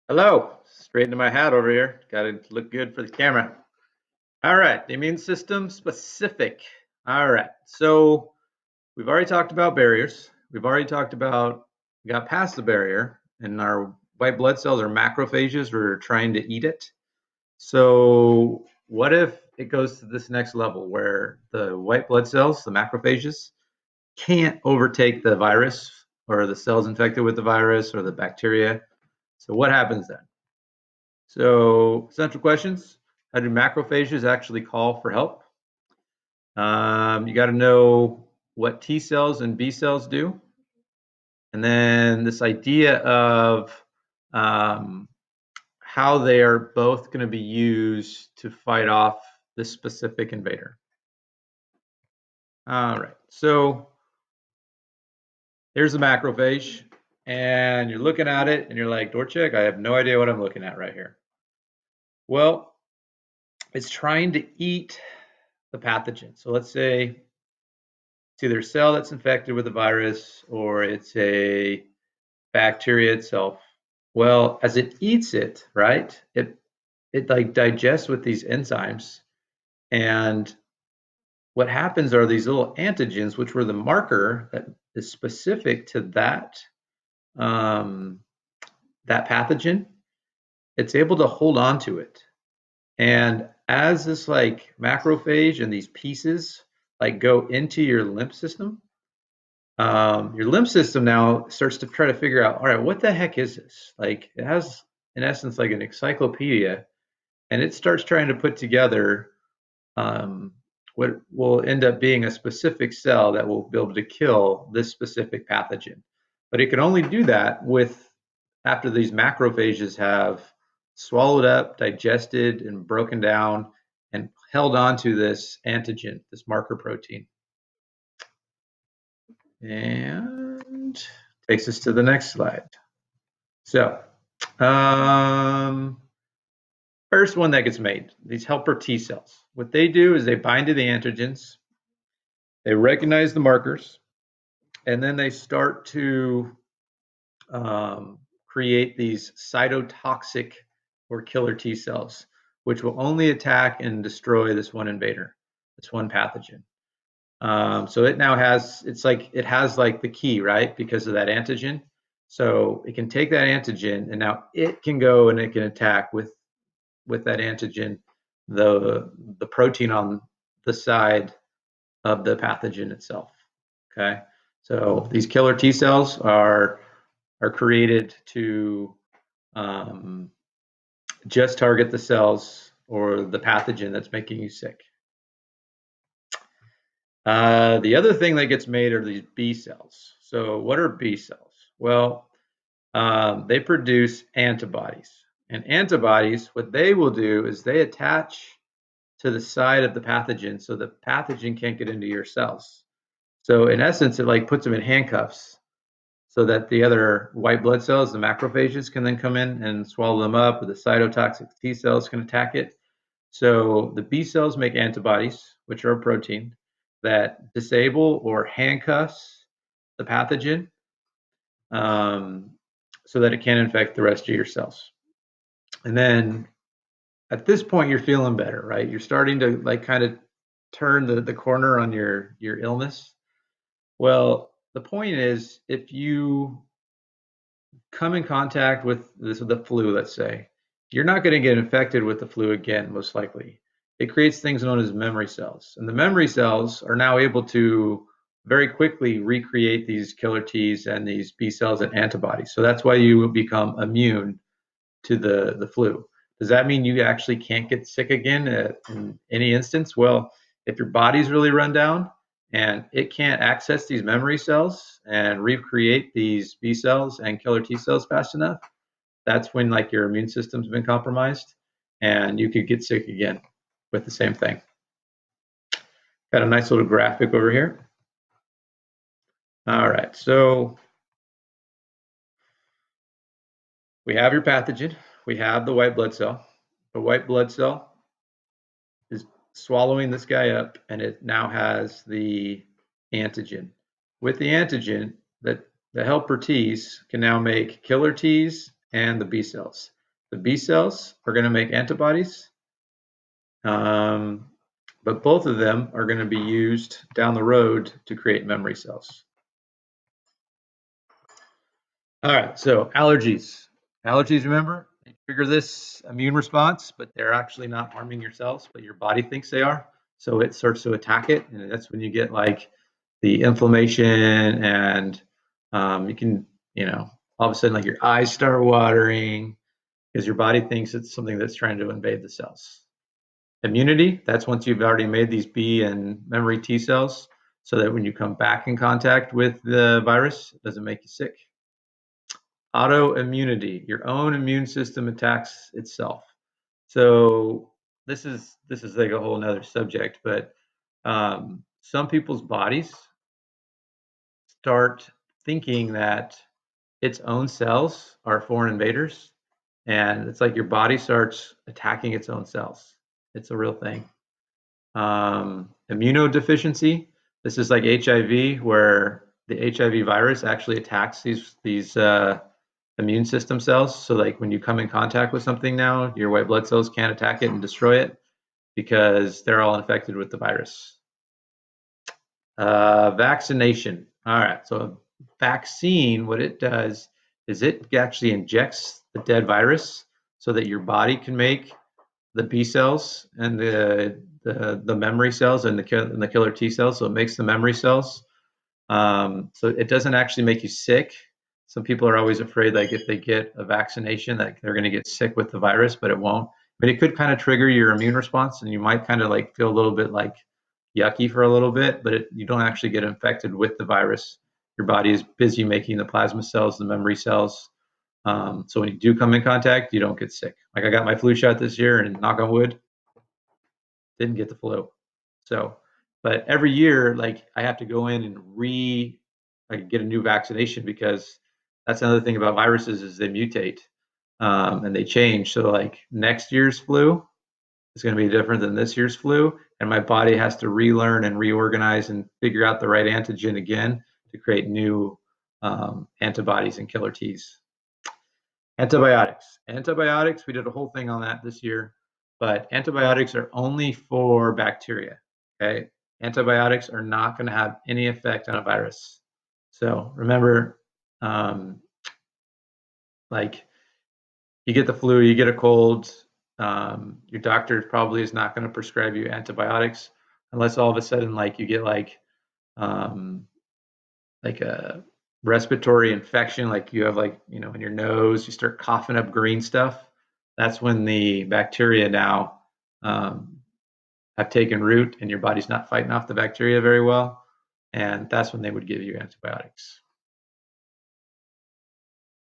Hello, straighten my hat over here. Got to look good for the camera. All right, the immune system specific. All right, so we've already talked about barriers. We've already talked about, we got past the barrier, and our white blood cells are macrophages. We're trying to eat it. So, what if it goes to this next level where the white blood cells, the macrophages, can't overtake the virus or the cells infected with the virus or the bacteria? So, what happens then? So, central questions. How do macrophages actually call for help? You got to know what T cells and B cells do. And then this idea of um, how they are both going to be used to fight off this specific invader. All right. So, here's the macrophage. And you're looking at it and you're like, Dorchek, I have no idea what I'm looking at right here. Well, it's trying to eat the pathogen. So let's say it's either a cell that's infected with a virus or it's a bacteria itself. Well, as it eats it, right, it like digests with these enzymes, and what happens are these little antigens, which were the marker that is specific to um, that pathogen. It's able to hold on to it, and as this like macrophage and these pieces like go into your lymph system, your lymph system now starts to try to figure out, all right, what the heck is this? Like it has, in essence, like an encyclopedia, and it starts trying to put together what will end up being a specific cell that will be able to kill this specific pathogen. But it can only do that with after these macrophages have swallowed up, digested, and broken down and held onto this antigen, this marker protein. And takes us to the next slide. So, first one that gets made, these helper T cells. What they do is they bind to the antigens, they recognize the markers, and then they start to create these cytotoxic or killer T cells, which will only attack and destroy this one invader, this one pathogen. So it now has, it's like it has like the key, right? Because of that antigen. So it can take that antigen and now it can go and it can attack with that antigen the protein on the side of the pathogen itself. Okay. So these killer T cells are created to um, just target the cells or the pathogen that's making you sick. The other thing that gets made are these B cells. So, what are B cells? Well, they produce antibodies. And antibodies, what they will do is they attach to the side of the pathogen so the pathogen can't get into your cells. So, in essence, it like puts them in handcuffs so that the other white blood cells, the macrophages, can then come in and swallow them up, or the cytotoxic T cells can attack it. So the B cells make antibodies, which are a protein that disable or handcuffs the pathogen um, so that it can't infect the rest of your cells. And then at this point, you're feeling better, right? You're starting to like kind of turn the corner on your illness. Well, the point is, if you come in contact with this with the flu, let's say, you're not going to get infected with the flu again, most likely. It creates things known as memory cells. And the memory cells are now able to very quickly recreate these killer T's and these B cells and antibodies. So that's why you will become immune to the flu. Does that mean you actually can't get sick again in any instance? Well, if your body's really run down and it can't access these memory cells and recreate these B cells and killer T cells fast enough, that's when like your immune system's been compromised and you could get sick again with the same thing. Got a nice little graphic over here. All right, so we have your pathogen, we have the white blood cell. The white blood cell is swallowing this guy up, and it now has the antigen. With the antigen, that the helper T's can now make killer T's and the B cells. The B cells are going to make antibodies, but both of them are going to be used down the road to create memory cells. All right, so allergies. Allergies, remember, they trigger this immune response, but they're actually not harming your cells, but your body thinks they are. So it starts to attack it, and that's when you get like the inflammation, and you can, all of a sudden, like your eyes start watering because your body thinks it's something that's trying to invade the cells. Immunity, that's once you've already made these B and memory T cells, so that when you come back in contact with the virus, it doesn't make you sick. Autoimmunity, your own immune system attacks itself. So this is like a whole nother subject, but some people's bodies start thinking that its own cells are foreign invaders, and it's like your body starts attacking its own cells. It's a real thing. Immunodeficiency, this is like HIV, where the HIV virus actually attacks these immune system cells. So like when you come in contact with something now, your white blood cells can't attack it and destroy it because they're all infected with the virus. Vaccination. All right, so a vaccine, what it does is it actually injects the dead virus so that your body can make the B cells and the memory cells and the killer T cells. So it makes the memory cells. So it doesn't actually make you sick. Some people are always afraid, like if they get a vaccination, that they're going to get sick with the virus, but it won't. But it could kind of trigger your immune response, and you might kind of like feel a little bit like yucky for a little bit, but you don't actually get infected with the virus. Your body is busy making the plasma cells, the memory cells. So when you do come in contact, you don't get sick. Like I got my flu shot this year, and knock on wood, didn't get the flu. So, but every year, like I have to go in and like get a new vaccination because that's another thing about viruses is they mutate and they change. So like next year's flu is going to be different than this year's flu, and my body has to relearn and reorganize and figure out the right antigen again to create new antibodies and killer T's. Antibiotics. Antibiotics, we did a whole thing on that this year, but antibiotics are only for bacteria. Okay. Antibiotics are not going to have any effect on a virus. So remember, like you get the flu, you get a cold, your doctor probably is not going to prescribe you antibiotics unless all of a sudden, like you get like a respiratory infection, like you have like, in your nose, you start coughing up green stuff. That's when the bacteria now have taken root and your body's not fighting off the bacteria very well. And that's when they would give you antibiotics.